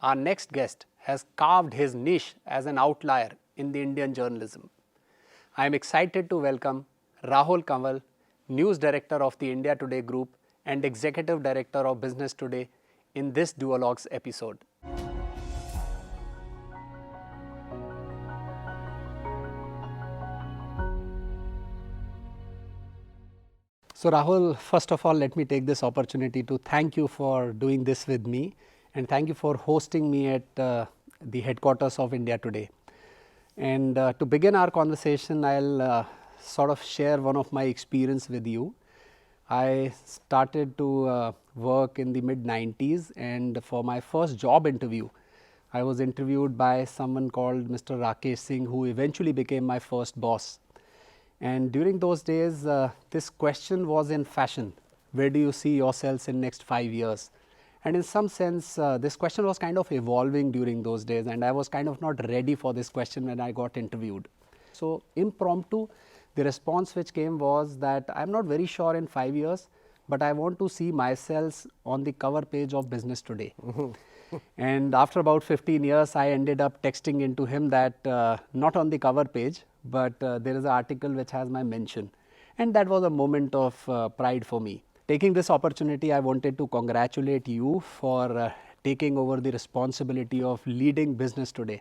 Our next guest has carved his niche as an outlier in the Indian journalism. I am excited to welcome Rahul Kanwal, News Director of the India Today Group and Executive Director of Business Today in this Duologues episode. So Rahul, first of all, let me take this opportunity to thank you for doing this with me and thank you for hosting me at the headquarters of India Today. And to begin our conversation, I'll sort of share one of my experience with you. I started to work in the mid-90s, and for my first job interview, I was interviewed by someone called Mr. Rakesh Singh, who eventually became my first boss. And during those days, this question was in fashion: where do you see yourselves in next 5 years? And in some sense, this question was kind of evolving during those days, and I was kind of not ready for this question when I got interviewed. So impromptu, the response which came was that I'm not very sure in 5 years, but I want to see myself on the cover page of Business Today. And after about 15 years, I ended up texting into him that not on the cover page, but there is an article which has my mention. And that was a moment of pride for me. Taking this opportunity, I wanted to congratulate you for taking over the responsibility of leading Business Today.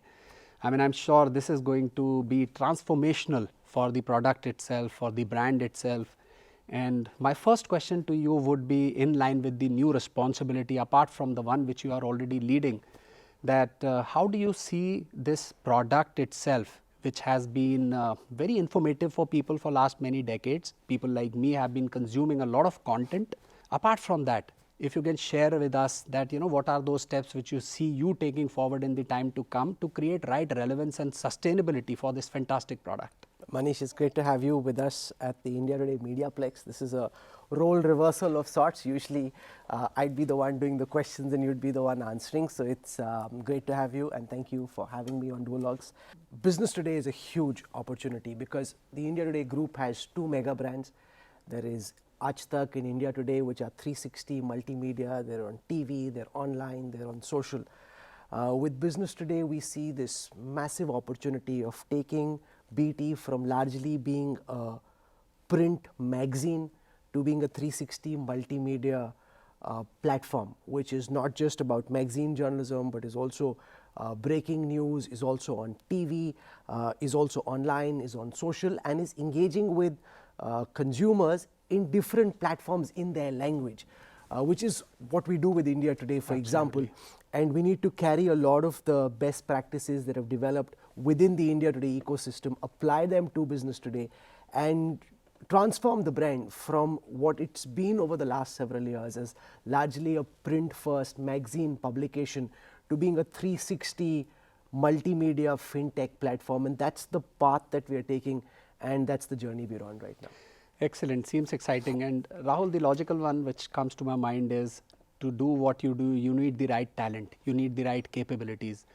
I mean, I'm sure this is going to be transformational for the product itself, for the brand itself. And my first question to you would be in line with the new responsibility, apart from the one which you are already leading, that how do you see this product itself, which has been very informative for people for last many decades. People like me have been consuming a lot of content. Apart from that, if you can share with us that, what are those steps which you see you taking forward in the time to come to create right relevance and sustainability for this fantastic product. Manish, it's great to have you with us at the India Today Mediaplex. This is a role reversal of sorts. Usually I'd be the one doing the questions and you'd be the one answering. So it's great to have you, and thank you for having me on Duologues. Business Today is a huge opportunity because the India Today group has two mega brands. There is Aaj Tak in India Today, which are 360 multimedia. They're on TV, they're online, they're on social. With Business Today, we see this massive opportunity of taking BT from largely being a print magazine to being a 360 multimedia platform, which is not just about magazine journalism, but is also breaking news, is also on TV, is also online, is on social, and is engaging with consumers in different platforms in their language, which is what we do with India Today, for example. And we need to carry a lot of the best practices that have developed within the India Today ecosystem, apply them to Business Today, and transform the brand from what it's been over the last several years as largely a print-first magazine publication to being a 360 multimedia fintech platform. And that's the path that we are taking, and that's the journey we're on right now. Excellent, seems exciting. And Rahul, the logical one which comes to my mind is, to do what you do, you need the right talent, you need the right capabilities.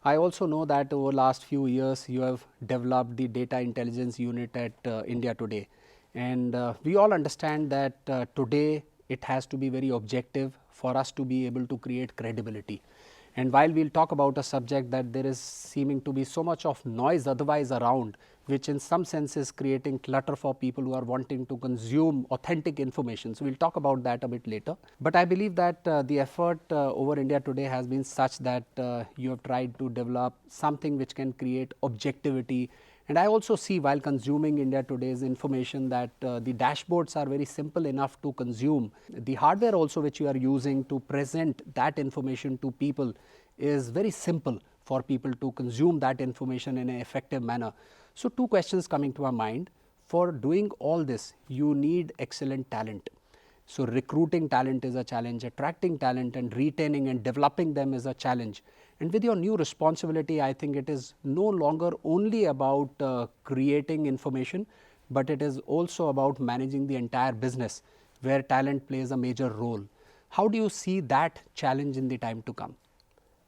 I also know that over the last few years, you have developed the data intelligence unit at India Today. And we all understand that today it has to be very objective for us to be able to create credibility. And while we'll talk about a subject that there is seeming to be so much of noise otherwise around, which in some sense is creating clutter for people who are wanting to consume authentic information. So we'll talk about that a bit later. But I believe that the effort over India Today has been such that you have tried to develop something which can create objectivity. And I also see, while consuming India Today's information, that the dashboards are very simple enough to consume. The hardware also which you are using to present that information to people is very simple for people to consume that information in an effective manner. So two questions coming to our mind. For doing all this, you need excellent talent. So recruiting talent is a challenge, attracting talent and retaining and developing them is a challenge. And with your new responsibility, I think it is no longer only about creating information, but it is also about managing the entire business, where talent plays a major role. How do you see that challenge in the time to come?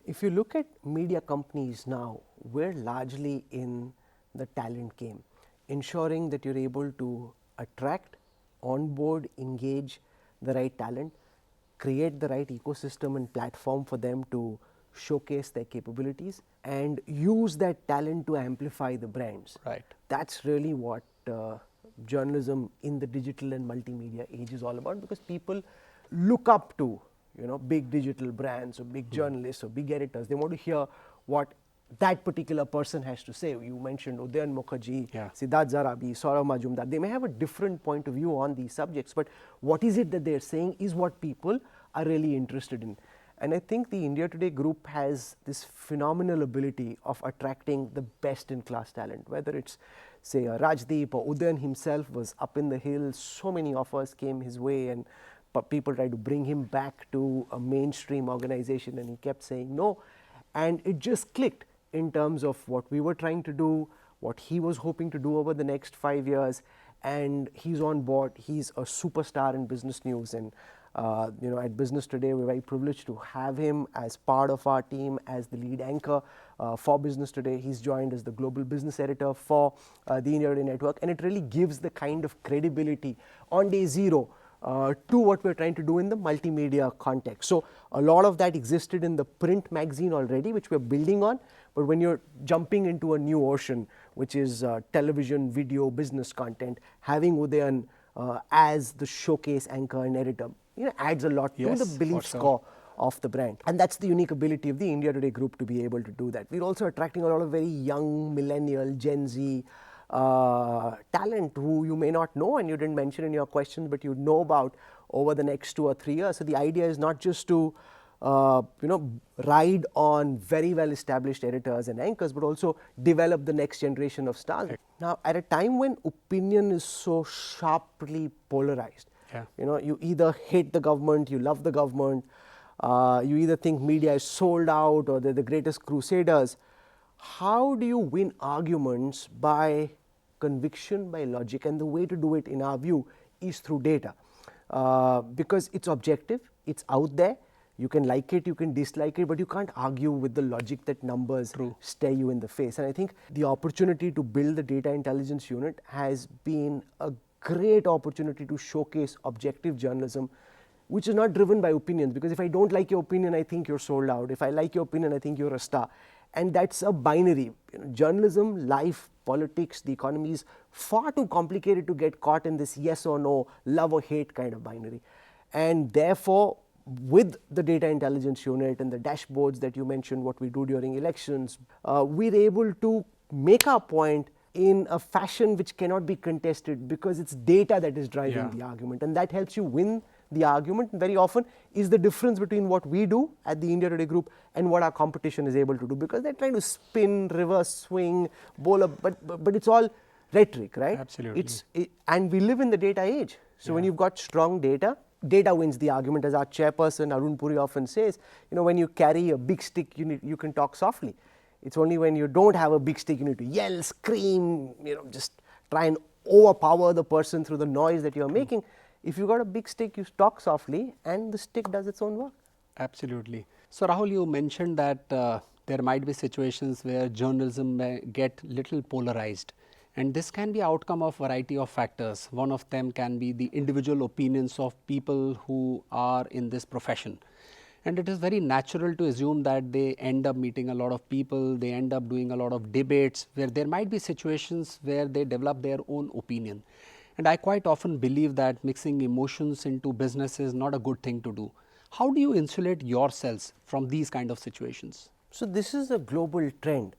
If you look at media companies now, we're largely in the talent game, ensuring that you're able to attract, onboard, engage the right talent, create the right ecosystem and platform for them to showcase their capabilities and use that talent to amplify the brands. Right. That's really what journalism in the digital and multimedia age is all about, because people look up to, you know, big digital brands or big journalists or big editors. They want to hear what that particular person has to say. You mentioned Udayan Mukherjee, Siddharth Zarabi, Saurav Majumdar. They may have a different point of view on these subjects, but what is it that they're saying is what people are really interested in. And I think the India Today group has this phenomenal ability of attracting the best in class talent, whether it's, say, Rajdeep or Udayan himself was up in the hills. So many offers came his way, and people tried to bring him back to a mainstream organization, and he kept saying no. And it just clicked in terms of what we were trying to do, what he was hoping to do over the next 5 years, and he's on board. He's a superstar in business news, and you know, at Business Today, we're very privileged to have him as part of our team as the lead anchor for Business Today. He's joined as the global business editor for the India Today network, and it really gives the kind of credibility on day zero to what we're trying to do in the multimedia context. So a lot of that existed in the print magazine already, which we're building on. But when you're jumping into a new ocean, which is television, video, business content, having Udayan as the showcase anchor and editor, you know, adds a lot to the belief score of the brand. And that's the unique ability of the India Today group to be able to do that. We're also attracting a lot of very young millennial, Gen Z talent who you may not know and you didn't mention in your questions, but you know about over the next 2 or 3 years. So the idea is not just to you know, ride on very well established editors and anchors, but also develop the next generation of stars. Now, at a time when opinion is so sharply polarized, you know, you either hate the government, you love the government, you either think media is sold out or they're the greatest crusaders. How do you win arguments? By conviction, by logic, and the way to do it in our view is through data, because it's objective, it's out there. You can like it, you can dislike it, but you can't argue with the logic that numbers stare you in the face. And I think the opportunity to build the data intelligence unit has been a great opportunity to showcase objective journalism, which is not driven by opinions, because if I don't like your opinion, I think you're sold out. If I like your opinion, I think you're a star. And that's a binary. You know, journalism, life, politics, the economy is far too complicated to get caught in this yes or no, love or hate kind of binary. And therefore, with the data intelligence unit and the dashboards that you mentioned, what we do during elections, we're able to make our point in a fashion which cannot be contested, because it's data that is driving the argument, and that helps you win the argument. Very often is the difference between what we do at the India Today group and what our competition is able to do, because they're trying to spin, reverse swing, bowl up, but it's all rhetoric, right? Absolutely. And we live in the data age. So when you've got strong data, data wins the argument. As our chairperson Arun Puri often says, you know, when you carry a big stick, you can talk softly. It's only when you don't have a big stick, you need to yell, scream, you know, just try and overpower the person through the noise that you're making. If you've got a big stick, you talk softly and the stick does its own work. Absolutely. So Rahul, you mentioned that there might be situations where journalism may get little polarized, and this can be outcome of variety of factors. One of them can be the individual opinions of people who are in this profession. And it is very natural to assume that they end up meeting a lot of people, they end up doing a lot of debates where there might be situations where they develop their own opinion. And I quite often believe that mixing emotions into business is not a good thing to do. How do you insulate yourselves from these kind of situations? So this is a global trend,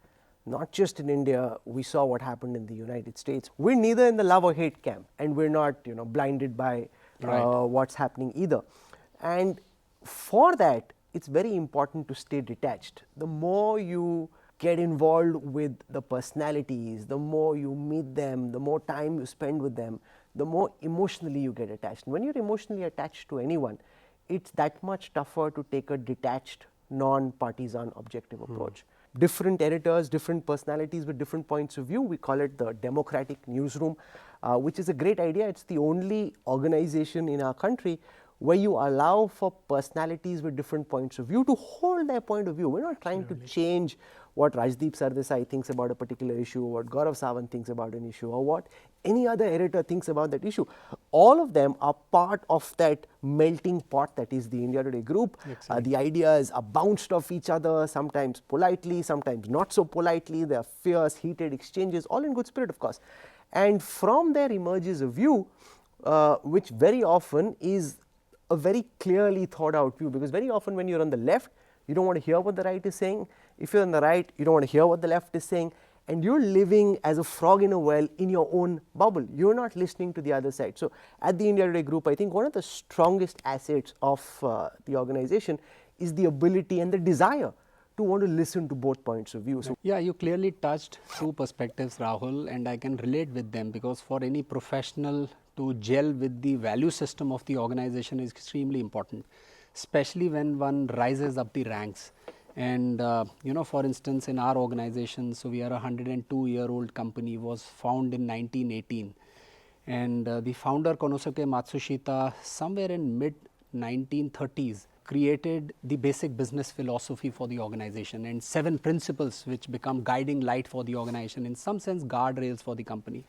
not just in India. We saw what happened in the United States. We're neither in the love or hate camp, and we're not, you know, blinded by what's happening either. And for that, it's very important to stay detached. The more you get involved with the personalities, the more you meet them, the more time you spend with them, the more emotionally you get attached. And when you're emotionally attached to anyone, it's that much tougher to take a detached, non-partisan, objective approach. Different editors, different personalities with different points of view. We call it the democratic newsroom, which is a great idea. It's the only organization in our country where you allow for personalities with different points of view to hold their point of view. We're not trying to change what Rajdeep Sardesai thinks about a particular issue, or what Gaurav Sawant thinks about an issue, or what any other editor thinks about that issue. All of them are part of that melting pot that is the India Today group. The ideas are bounced off each other, sometimes politely, sometimes not so politely. There are fierce, heated exchanges, all in good spirit, of course. And from there emerges a view which very often is a very clearly thought out view, because very often when you're on the left, you don't want to hear what the right is saying. If you're on the right, you don't want to hear what the left is saying, and you're living as a frog in a well in your own bubble. You're not listening to the other side. So at the India Today group, I think one of the strongest assets of the organization is the ability and the desire to want to listen to both points of view. So yeah, you clearly touched two perspectives, Rahul, and I can relate with them, because for any professional to gel with the value system of the organization is extremely important, especially when one rises up the ranks. And for instance, in our organization, so we are a 102-year-old company, was founded in 1918, and the founder Konosuke Matsushita, somewhere in mid 1930s, created the basic business philosophy for the organization and 7 principles which become guiding light for the organization, in some sense guardrails for the company.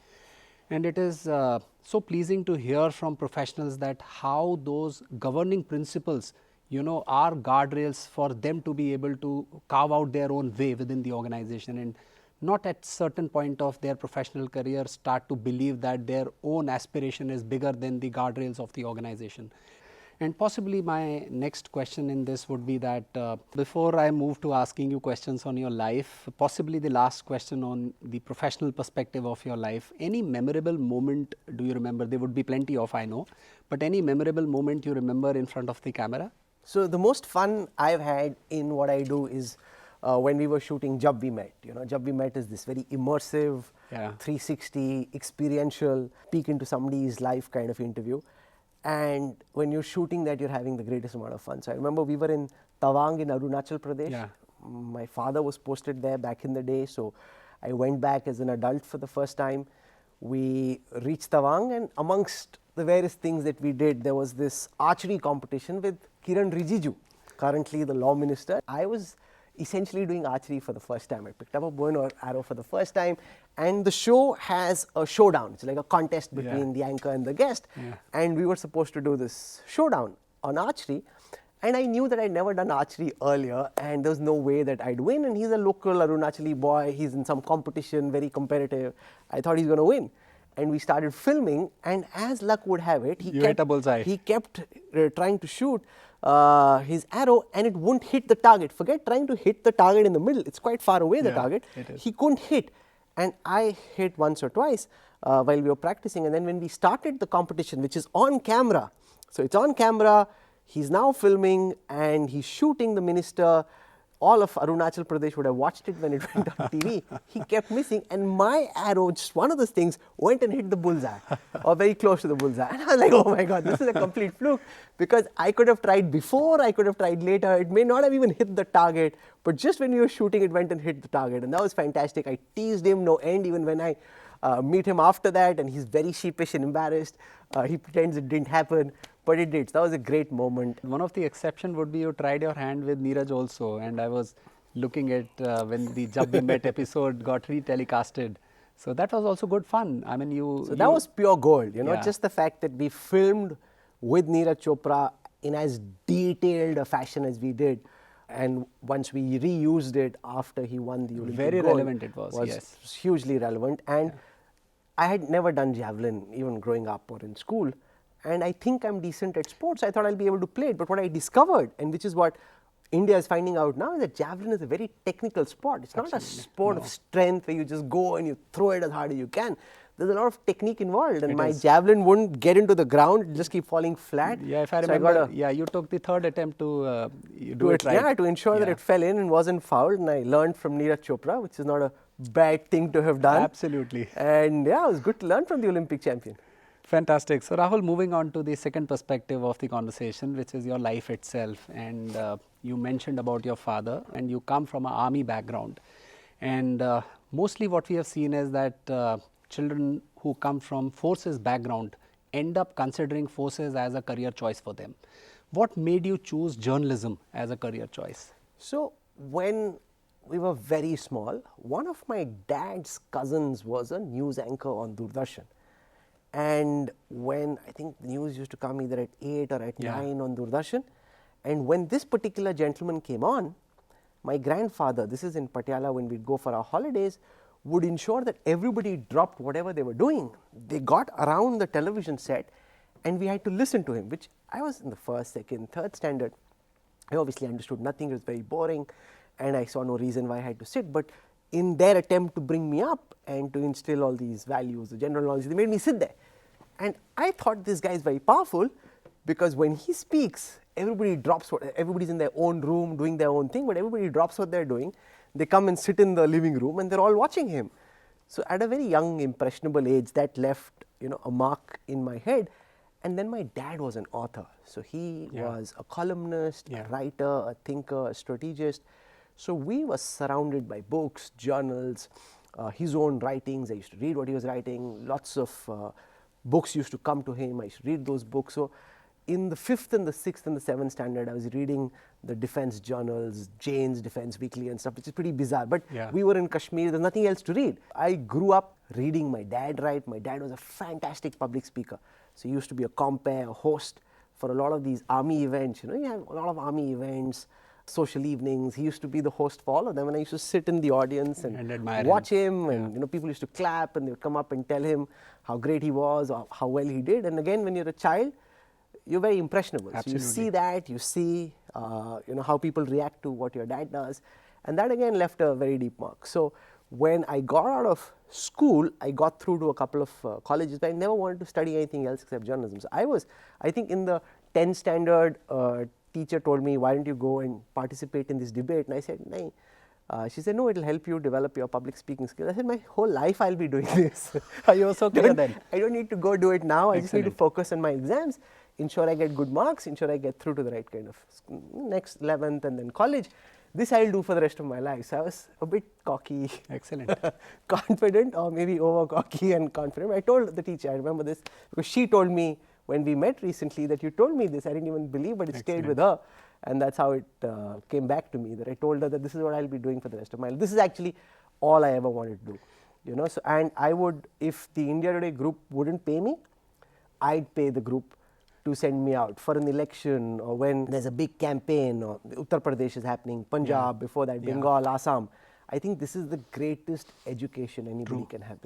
And it is so pleasing to hear from professionals that how those governing principles are guardrails for them to be able to carve out their own way within the organization, and not at certain point of their professional career start to believe that their own aspiration is bigger than the guardrails of the organization. And possibly my next question in this would be that before I move to asking you questions on your life, possibly the last question on the professional perspective of your life, any memorable moment do you remember? There would be plenty of, I know, but any memorable moment you remember in front of the camera? So the most fun I've had in what I do is when we were shooting Jab We Met. Jab We Met is this very immersive, 360, experiential, peek into somebody's life kind of interview. And when you're shooting that, you're having the greatest amount of fun. So I remember we were in Tawang in Arunachal Pradesh. Yeah. My father was posted there back in the day, so I went back as an adult for the first time. We reached Tawang, and amongst the various things that we did, there was this archery competition with Kiran Rijiju, currently the law minister. I was essentially doing archery for the first time. I picked up a bow and arrow for the first time, and the show has a showdown. It's like a contest between the anchor and the guest, and we were supposed to do this showdown on archery. And I knew that I'd never done archery earlier, and there was no way that I'd win. And he's a local Arunachali boy. He's in some competition, very competitive. I thought he's going to win. And we started filming, and as luck would have it, he kept trying to shoot his arrow, and it wouldn't hit the target. Forget trying to hit the target in the middle. It's quite far away, the target. He couldn't hit. And I hit once or twice while we were practicing. And then when we started the competition, which is on camera, so it's on camera, he's now filming and he's shooting the minister. All of Arunachal Pradesh would have watched it when it went on TV. He kept missing, and my arrow, just one of those things, went and hit the bullseye, or very close to the bullseye. And I was like, oh my God, this is a complete fluke, because I could have tried before, I could have tried later. It may not have even hit the target, but just when you were shooting, it went and hit the target. And that was fantastic. I teased him no end, even when I meet him after that, and he's very sheepish and embarrassed. He pretends it didn't happen. But it did. So that was a great moment. One of the exception would be you tried your hand with Neeraj also, and I was looking at when the Jab We Met episode got re-telecasted. So that was also good fun. I mean, that was pure gold, just the fact that we filmed with Neeraj Chopra in as detailed a fashion as we did. And once we reused it after he won the Olympic very gold, relevant it was, yes. Hugely relevant. And I had never done javelin even growing up or in school. And I think I'm decent at sports. I thought I'll be able to play it. But what I discovered, and which is what India is finding out now, is that javelin is a very technical sport. It's not a sport of strength where you just go and you throw it as hard as you can. There's a lot of technique involved, and my javelin wouldn't get into the ground, it just keep falling flat. Yeah, if I remember, you took the third attempt to do it right. Yeah, to ensure that it fell in and wasn't fouled, and I learned from Neeraj Chopra, which is not a bad thing to have done. Absolutely. And yeah, it was good to learn from the Olympic champion. Fantastic. So Rahul, moving on to the second perspective of the conversation, which is your life itself. And you mentioned about your father, and you come from an army background. And mostly what we have seen is that children who come from forces background end up considering forces as a career choice for them. What made you choose journalism as a career choice? So, when we were very small, one of my dad's cousins was a news anchor on Doordarshan. And when I think the news used to come either at 8 or at 9 on Doordarshan, and when this particular gentleman came on, my grandfather, this is in Patiala when we'd go for our holidays, would ensure that everybody dropped whatever they were doing. They got around the television set and we had to listen to him, which I was in the first, second, third standard. I obviously understood nothing, it was very boring and I saw no reason why I had to sit, but in their attempt to bring me up and to instill all these values, the general knowledge, they made me sit there. And I thought this guy is very powerful because when he speaks, everybody drops everybody's in their own room doing their own thing, but everybody drops what they're doing. They come and sit in the living room and they're all watching him. So at a very young, impressionable age, that left a mark in my head. And then my dad was an author. So he was a columnist, a writer, a thinker, a strategist. So we were surrounded by books, journals, his own writings. I used to read what he was writing. Lots of books used to come to him. I used to read those books. So in the 5th and the 6th and the 7th standard, I was reading the defense journals, Jane's Defense Weekly and stuff, which is pretty bizarre. But we were in Kashmir, there's nothing else to read. I grew up reading my dad write. My dad was a fantastic public speaker. So he used to be a compere, a host for a lot of these army events. You have a lot of army events, social evenings. He used to be the host for all of them. And I used to sit in the audience and watch him. And people used to clap and they would come up and tell him how great he was or how well he did. And again, when you're a child, you're very impressionable. Absolutely. So you see that, you see how people react to what your dad does. And that again left a very deep mark. So when I got out of school, I got through to a couple of colleges, but I never wanted to study anything else except journalism. So I think in the 10th standard, teacher told me, why don't you go and participate in this debate? And I said, no. She said, no, it'll help you develop your public speaking skills. I said, my whole life I'll be doing this. You were so clear then. I don't need to go do it now. I Excellent. just need to focus on my exams, ensure I get good marks, ensure I get through to the right kind of next 11th and then college. This I'll do for the rest of my life. So I was a bit cocky. Excellent. Confident or maybe over cocky and confident. I told the teacher, I remember this, because she told me when we met recently that you told me this. I didn't even believe, but it stayed with her. And that's how it came back to me, that I told her that this is what I'll be doing for the rest of my life. This is actually all I ever wanted to do. So, and I would, if the India Today group wouldn't pay me, I'd pay the group to send me out for an election or when there's a big campaign or Uttar Pradesh is happening, Punjab, before that, Bengal, Assam. I think this is the greatest education anybody can have.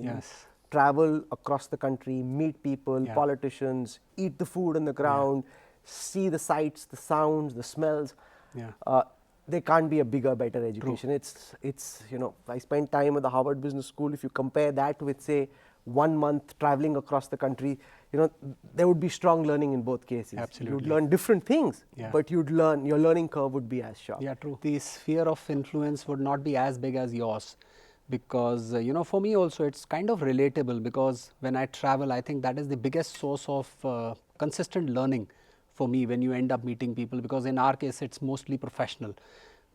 Travel across the country, meet people, politicians, eat the food on the ground, see the sights, the sounds, the smells. There can't be a bigger, better education. It's I spent time at the Harvard Business School. If you compare that with, say, 1 month traveling across the country, there would be strong learning in both cases. Absolutely. You'd learn different things, but your learning curve would be as sharp. Yeah, true. The sphere of influence would not be as big as yours because, for me also it's kind of relatable because when I travel, I think that is the biggest source of consistent learning for me when you end up meeting people, because in our case it's mostly professional.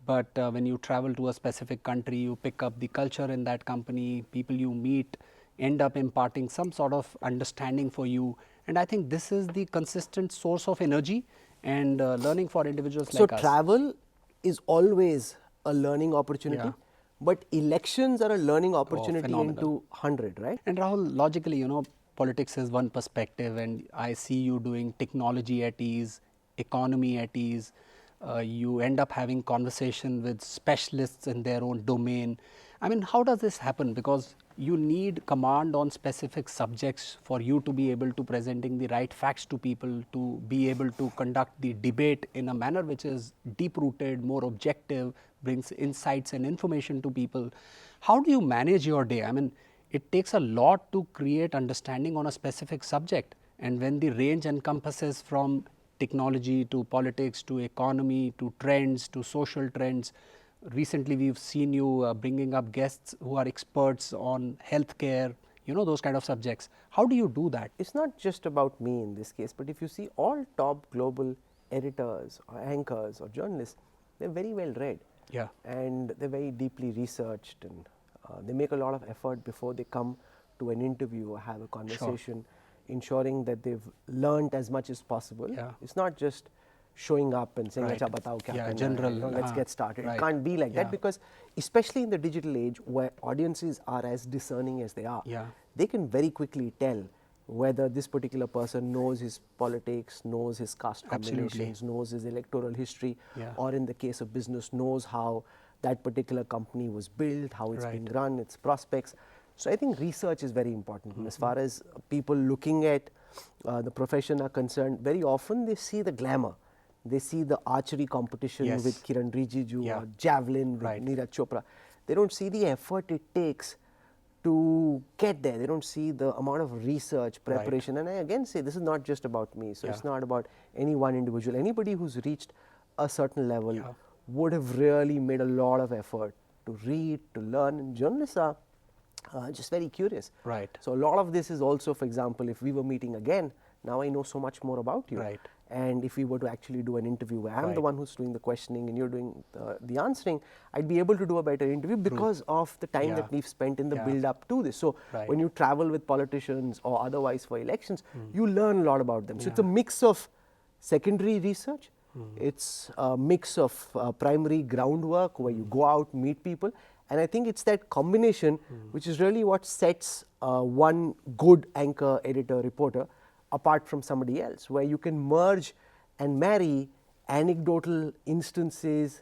But when you travel to a specific country, you pick up the culture in that company, people you meet end up imparting some sort of understanding for you, and I think this is the consistent source of energy and learning for individuals like us. So travel is always a learning opportunity, but elections are a learning opportunity into 100, right? And Rahul, logically, politics is one perspective, and I see you doing technology at ease, economy at ease. You end up having conversation with specialists in their own domain. I mean, how does this happen? Because you need command on specific subjects for you to be able to presenting the right facts to people, to be able to conduct the debate in a manner which is deep-rooted, more objective, brings insights and information to people. How do you manage your day? I mean, it takes a lot to create understanding on a specific subject, and when the range encompasses from technology to politics to economy to trends to social trends. Recently, we've seen you bringing up guests who are experts on healthcare, those kind of subjects. How do you do that? It's not just about me in this case, but if you see all top global editors or anchors or journalists, they're very well read. And they're very deeply researched, and they make a lot of effort before they come to an interview or have a conversation. ensuring that they've learned as much as possible. Yeah. It's not just showing up and saying, Right. "Acha batao kya Yeah, karna hai," general, you know, let's get started. right. It can't be like Yeah. that, because especially in the digital age where audiences are as discerning as they are, Yeah. they can very quickly tell whether this particular person knows his politics, knows his caste combinations, knows his electoral history, Yeah. or in the case of business, knows how that particular company was built, how it's Right. being run, its prospects. So I think research is very important. And as far as people looking at the profession are concerned, very often they see the glamour. They see the archery competition Yes. with Kiran Rijiju, Yeah. or javelin with Right. Neeraj Chopra. They don't see the effort it takes to get there. They don't see the amount of research, preparation. And I again say, this is not just about me. So Yeah. it's not about any one individual. Anybody who's reached a certain level Yeah. would have really made a lot of effort to read, to learn. And journalists are just very curious. Right. So a lot of this is also, for example, if we were meeting again, now I know so much more about you. Right. And if we were to actually do an interview where I'm the Right. one who's doing the questioning and you're doing the answering, I'd be able to do a better interview because of the time Yeah. that we've spent in the Yeah. build up to this. So Right. when you travel with politicians or otherwise for elections, you learn a lot about them. So it's a Yeah. mix of secondary research, it's a mix of primary groundwork where you go out, meet people. And I think it's that combination which is really what sets one good anchor, editor, reporter apart from somebody else, where you can merge and marry anecdotal instances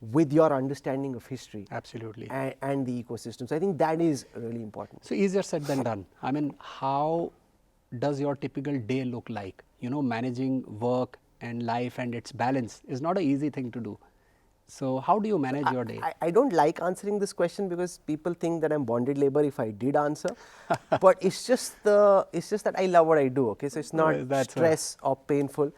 with your understanding of history. Absolutely. And the ecosystem. So I think that is really important. So easier said than done. I mean, how does your typical day look like? You know, managing work and life and its balance is not an easy thing to do. So how do you manage your day? I don't like answering this question because people think that I'm bonded labor if I did answer. But it's just that I love what I do. Okay, so it's not That's stress or painful.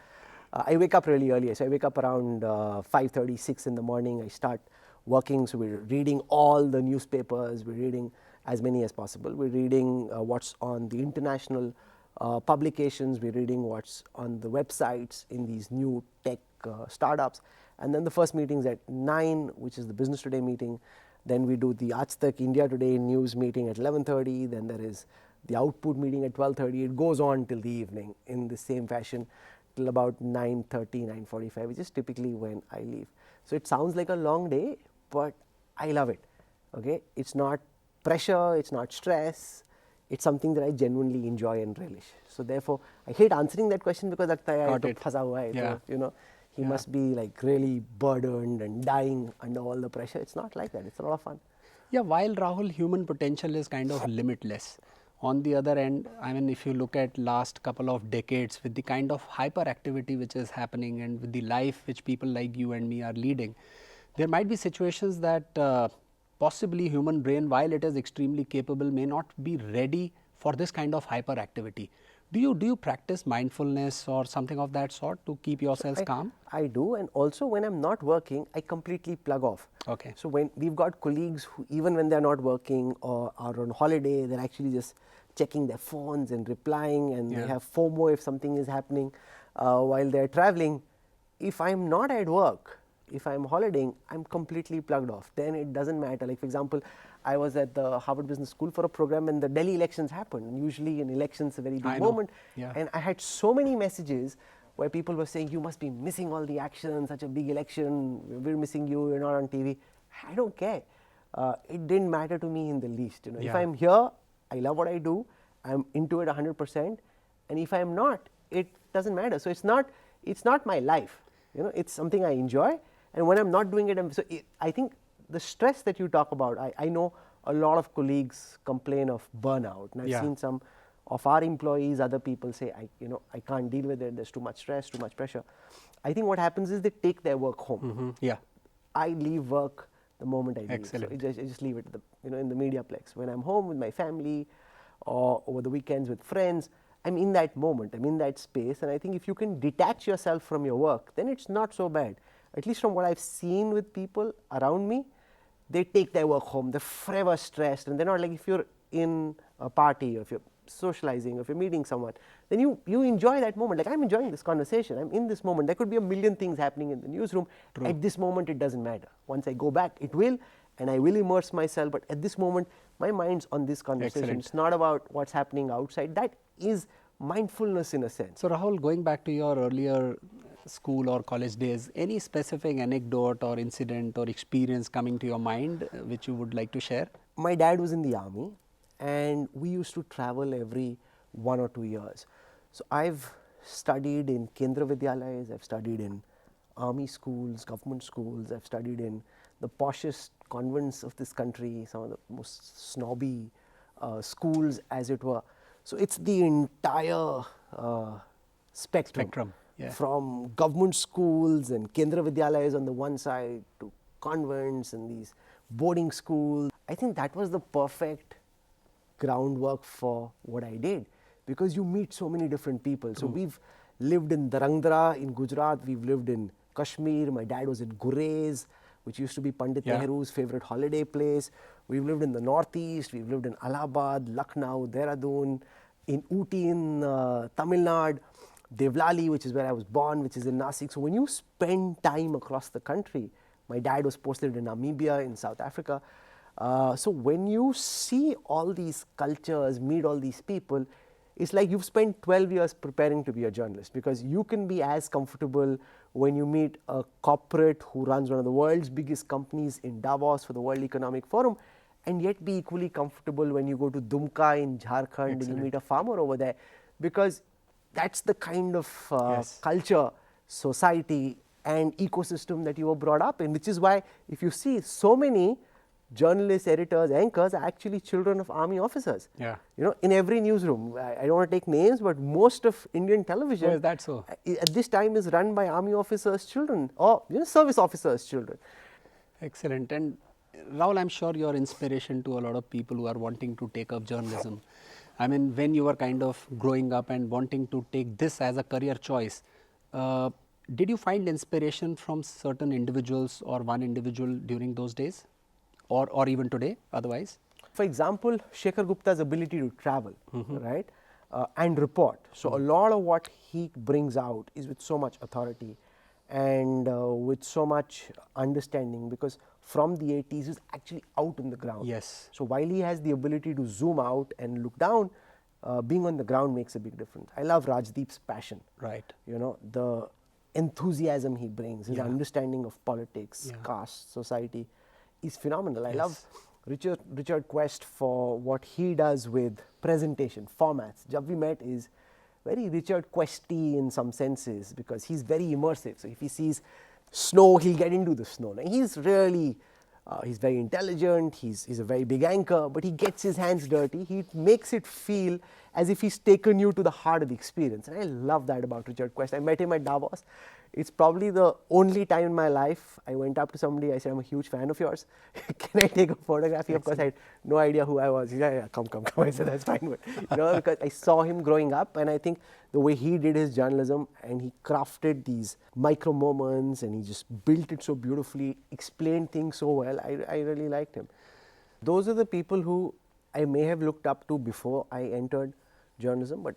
I wake up really early. So I wake up around 5:30, 6 in the morning. I start working. So we're reading all the newspapers. We're reading as many as possible. We're reading what's on the international publications. We're reading what's on the websites in these new tech startups. And then the first meeting is at 9, which is the Business Today meeting. Then we do the Aaj Tak India Today news meeting at 11:30. Then there is the output meeting at 12:30. It goes on till the evening in the same fashion till about 9:30, 9:45, which is typically when I leave. So it sounds like a long day, but I love it. Okay, it's not pressure, it's not stress. It's something that I genuinely enjoy and relish. So therefore, I hate answering that question because लगता है Got तो it. फंसा हुआ है, Yeah. तो, you know, he Yeah. must be like really burdened and dying under all the pressure. It's not like that. It's a lot of fun. Yeah, while Rahul, human potential is kind of limitless. On the other end, I mean, if you look at last couple of decades with the kind of hyperactivity which is happening and with the life which people like you and me are leading, there might be situations that possibly human brain, while it is extremely capable, may not be ready for this kind of hyperactivity. Do you practice mindfulness or something of that sort to keep yourselves calm? I do, and also when I'm not working, I completely plug off. Okay. So when we've got colleagues who, even when they're not working or are on holiday, they're actually just checking their phones and replying, and they Yeah. have FOMO if something is happening while they're traveling. If I'm not at work, if I'm holidaying, I'm completely plugged off. Then it doesn't matter. Like for example, I was at the Harvard Business School for a program and the Delhi elections happened. And usually in elections, a very big I know. moment. Yeah. And I had so many messages where people were saying, you must be missing all the action, such a big election, we're missing you, you're not on TV. I don't care. It didn't matter to me in the least. You know, If Yeah. I'm here, I love what I do, I'm into it 100%. And if I'm not, it doesn't matter. So it's not my life. You know, it's something I enjoy. And when I'm not doing it, I think the stress that you talk about, I know a lot of colleagues complain of burnout. And I've Yeah. seen some of our employees, other people say, I can't deal with it, there's too much stress, too much pressure. I think what happens is they take their work home. Yeah. I leave work the moment I leave. Excellent. So I just leave it in the mediaplex. When I'm home with my family or over the weekends with friends, I'm in that moment, I'm in that space. And I think if you can detach yourself from your work, then it's not so bad. At least from what I've seen with people around me, they take their work home, they're forever stressed, and they're not like if you're in a party or if you're socializing or if you're meeting someone, then you enjoy that moment. Like I'm enjoying this conversation, I'm in this moment. There could be a million things happening in the newsroom. True. At this moment, it doesn't matter. Once I go back, it will, and I will immerse myself. But at this moment, my mind's on this conversation. Excellent. It's not about what's happening outside. That is mindfulness in a sense. So Rahul, going back to your earlier school or college days, any specific anecdote or incident or experience coming to your mind which you would like to share? My dad was in the army, and we used to travel every 1 or 2 years. So I've studied in Kendra Vidyalayas, I've studied in army schools, government schools, I've studied in the poshest convents of this country, some of the most snobby schools, as it were. So it's the entire spectrum, Yeah. from government schools and Kendra Vidyalayas on the one side to convents and these boarding schools. I think that was the perfect groundwork for what I did, because you meet so many different people. So we've lived in Darangdara in Gujarat, we've lived in Kashmir, my dad was in Gurez, which used to be Pandit Nehru's favorite holiday place. We've lived in the northeast, we've lived in Allahabad, Lucknow, Dehradun, in Ooty in Tamil Nadu, Devlali, which is where I was born, which is in Nasik. So when you spend time across the country, my dad was posted in Namibia, in South Africa. So when you see all these cultures, meet all these people, it's like you've spent 12 years preparing to be a journalist, because you can be as comfortable when you meet a corporate who runs one of the world's biggest companies in Davos for the World Economic Forum, and yet be equally comfortable when you go to Dumka in Jharkhand and you meet a farmer over there, because that's the kind of culture, society and ecosystem that you were brought up in, which is why if you see so many journalists, editors, anchors are actually children of army officers. Yeah. You know, in every newsroom, I don't want to take names, but most of Indian television Oh, is that so? At this time is run by army officers' children, or service officers' children. Excellent. And Rahul, I'm sure you're inspiration to a lot of people who are wanting to take up journalism. I mean, when you were kind of growing up and wanting to take this as a career choice, did you find inspiration from certain individuals or one individual during those days, or even today otherwise? For example, Shekhar Gupta's ability to travel, right, and report. So a lot of what he brings out is with so much authority and with so much understanding, because from the 80s he's actually out in the ground. Yes. So while he has the ability to zoom out and look down, being on the ground makes a big difference. I love Rajdeep's passion. Right. You know, the enthusiasm he brings, his understanding of politics, caste, society is phenomenal. I love Richard Quest for what he does with presentation, formats. Jab We Met is very Richard Questy in some senses, because he's very immersive. So if he sees snow, he'll get into the snow. Now, he's really, he's very intelligent, he's a very big anchor, but he gets his hands dirty. He makes it feel as if he's taken you to the heart of the experience. And I love that about Richard Quest. I met him at Davos. It's probably the only time in my life I went up to somebody, I said, I'm a huge fan of yours. Can I take a photograph? Of course, I had no idea who I was. Yeah, come. I said, that's fine. But, you know, because I saw him growing up, and I think the way he did his journalism, and he crafted these micro moments, and he just built it so beautifully, explained things so well, I really liked him. Those are the people who I may have looked up to before I entered journalism, but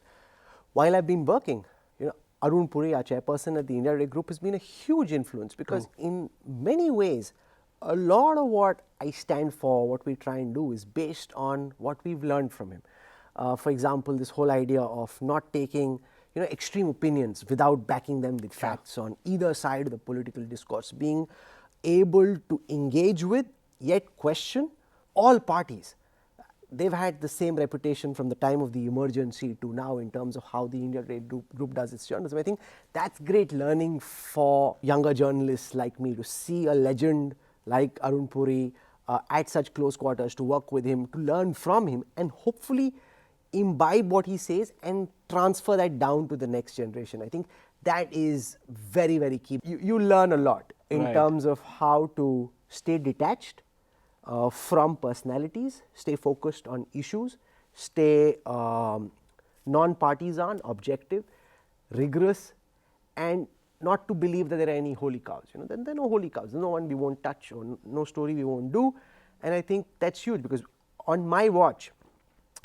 while I've been working, you know, Arun Puri, our chairperson at the India Today Group, has been a huge influence, because in many ways, a lot of what I stand for, what we try and do, is based on what we've learned from him. For example, this whole idea of not taking, you know, extreme opinions without backing them with facts on either side of the political discourse, being able to engage with, yet question, all parties. They've had the same reputation from the time of the emergency to now in terms of how the India Today Group does its journalism. I think that's great learning for younger journalists like me, to see a legend like Arun Puri at such close quarters, to work with him, to learn from him, and hopefully imbibe what he says and transfer that down to the next generation. I think that is very, very key. You learn a lot in terms of how to stay detached from personalities, stay focused on issues, stay non-partisan, objective, rigorous, and not to believe that there are any holy cows. You know, there are no holy cows. There's no one we won't touch, or no story we won't do. And I think that's huge, because on my watch,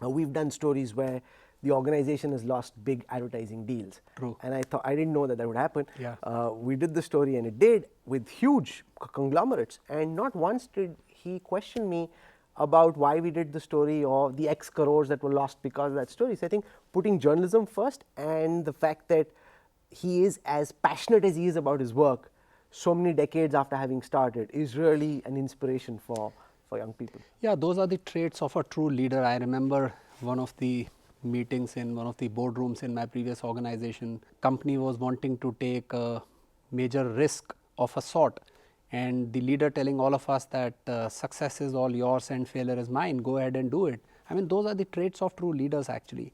we've done stories where the organization has lost big advertising deals. True. And I didn't know that would happen. Yeah. We did the story, and it did, with huge conglomerates. And not once did he question me about why we did the story or the X crores that were lost because of that story. So I think putting journalism first and the fact that he is as passionate as he is about his work so many decades after having started is really an inspiration for young people. Yeah, those are the traits of a true leader. I remember one of the meetings in one of the boardrooms in my previous organization. Company was wanting to take a major risk of a sort, and the leader telling all of us that success is all yours and failure is mine. Go ahead and do it. I mean, those are the traits of true leaders actually.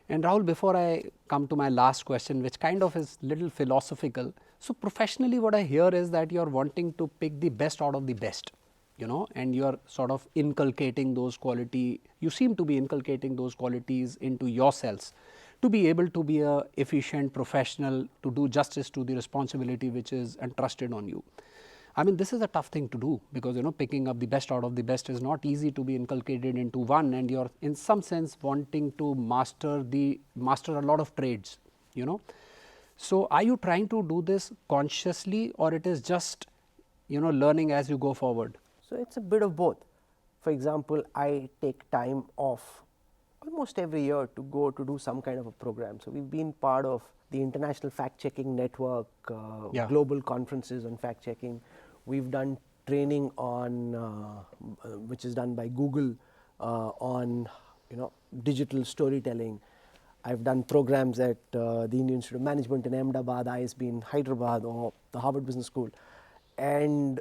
And Rahul, before I come to my last question, which kind of is little philosophical. So professionally, what I hear is that you are wanting to pick the best out of the best, you know, and you are sort of inculcating those quality. You seem to be inculcating those qualities into yourselves to be able to be a efficient professional, to do justice to the responsibility which is entrusted on you. I mean, this is a tough thing to do because, you know, picking up the best out of the best is not easy to be inculcated into one, and you're in some sense wanting to master a lot of trades, you know. So are you trying to do this consciously, or it is just, you know, learning as you go forward? So it's a bit of both. For example, I take time off almost every year to go to do some kind of a program. So we've been part of the International Fact Checking Network, global conferences on fact checking. We've done training on, which is done by Google, on digital storytelling. I've done programs at the Indian Institute of Management in Ahmedabad, ISB in Hyderabad, or the Harvard Business School. And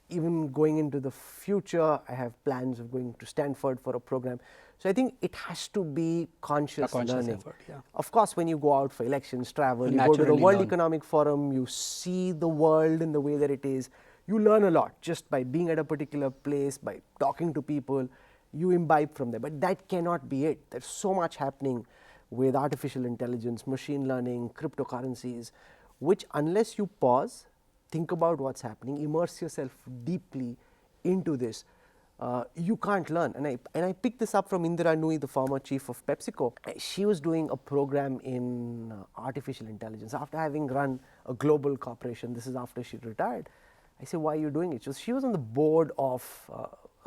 even going into the future, I have plans of going to Stanford for a program. So I think it has to be conscious learning. Effort, yeah. Of course, when you go out for elections, travel, You you go to the naturally World learn. Economic Forum, you see the world in the way that it is. You learn a lot just by being at a particular place, by talking to people. You imbibe from there. But that cannot be it. There's so much happening with artificial intelligence, machine learning, cryptocurrencies, which unless you pause, think about what's happening, immerse yourself deeply into this, you can't learn. And I picked this up from Indira Nui, the former chief of PepsiCo. She was doing a program in artificial intelligence after having run a global corporation. This is after she retired. I said, why are you doing it? She was on the board of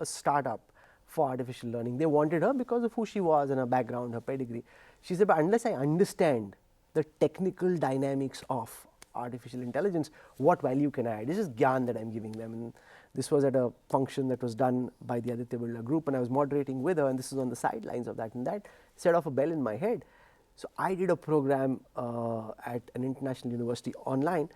a startup for artificial learning. They wanted her because of who she was and her background, her pedigree. She said, but unless I understand the technical dynamics of artificial intelligence, what value can I add? This is gyan that I'm giving them. And this was at a function that was done by the Aditya Birla Group, and I was moderating with her, and this is on the sidelines of that, and that set off a bell in my head. So I did a program at an international university online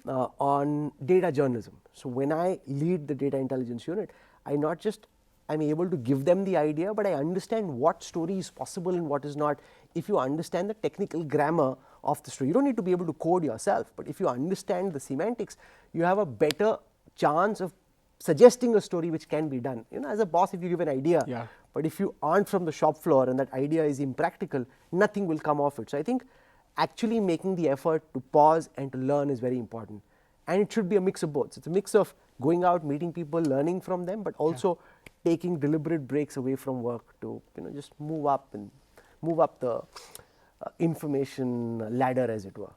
on data journalism. So when I lead the data intelligence unit, I'm able to give them the idea, but I understand what story is possible and what is not. If you understand the technical grammar of the story, you don't need to be able to code yourself, but if you understand the semantics, you have a better chance of suggesting a story which can be done. You know, as a boss, if you give an idea, but if you aren't from the shop floor and that idea is impractical, nothing will come off it. So I think actually making the effort to pause and to learn is very important. And it should be a mix of both. So it's a mix of going out, meeting people, learning from them, but also taking deliberate breaks away from work to just move up the information ladder, as it were.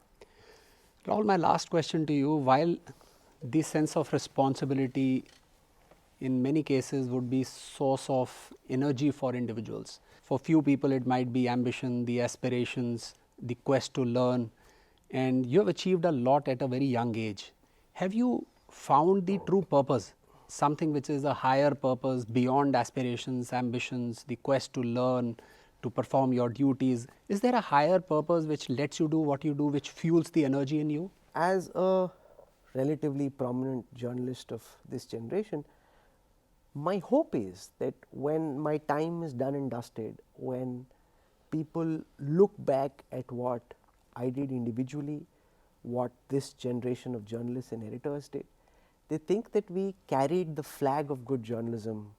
Rahul, my last question to you, while the sense of responsibility in many cases would be source of energy for individuals. For few people it might be ambition, the aspirations, the quest to learn, and you have achieved a lot at a very young age. Have you found the true purpose, something which is a higher purpose beyond aspirations, ambitions, the quest to learn, to perform your duties? Is there a higher purpose which lets you do what you do, which fuels the energy in you? As a relatively prominent journalist of this generation, my hope is that when my time is done and dusted, when people look back at what I did individually, what this generation of journalists and editors did, they think that we carried the flag of good journalism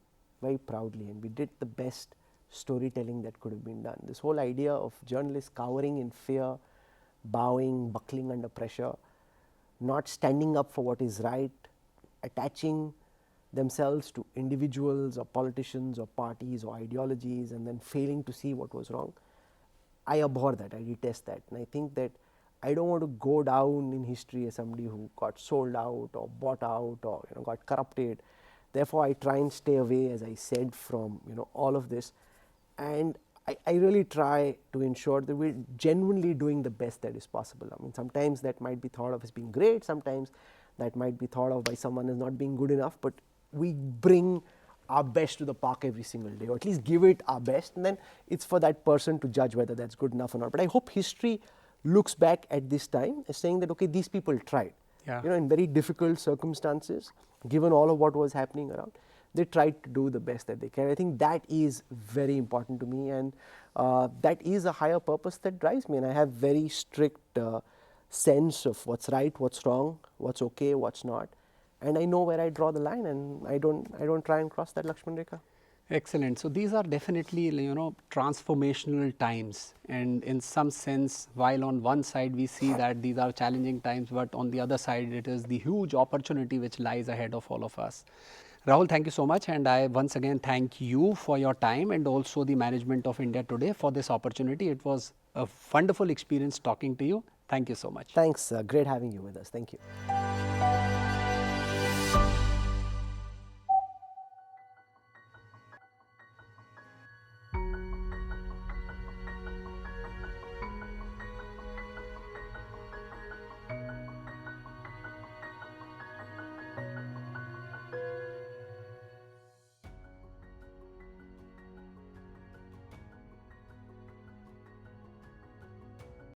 very proudly, and we did the best storytelling that could have been done. This whole idea of journalists cowering in fear, bowing, buckling under pressure, not standing up for what is right, attaching themselves to individuals or politicians or parties or ideologies, and then failing to see what was wrong. I abhor that, I detest that, and I think that I don't want to go down in history as somebody who got sold out or bought out or got corrupted. Therefore, I try and stay away, as I said, from all of this, and I really try to ensure that we're genuinely doing the best that is possible. I mean, sometimes that might be thought of as being great, sometimes that might be thought of by someone as not being good enough, but we bring our best to the park every single day, or at least give it our best, and then it's for that person to judge whether that's good enough or not. But I hope history looks back at this time as saying that, okay, these people tried. Yeah. In very difficult circumstances, given all of what was happening around, they tried to do the best that they can. I think that is very important to me, and that is a higher purpose that drives me, and I have very strict sense of what's right, what's wrong, what's okay, what's not, and I know where I draw the line, and I don't try and cross that Lakshman Rekha. Excellent. So these are definitely, transformational times, and in some sense, while on one side we see that these are challenging times, but on the other side it is the huge opportunity which lies ahead of all of us. Rahul, thank you so much, and I once again thank you for your time and also the management of India Today for this opportunity. It was a wonderful experience talking to you. Thank you so much. Thanks. Great having you with us. Thank you.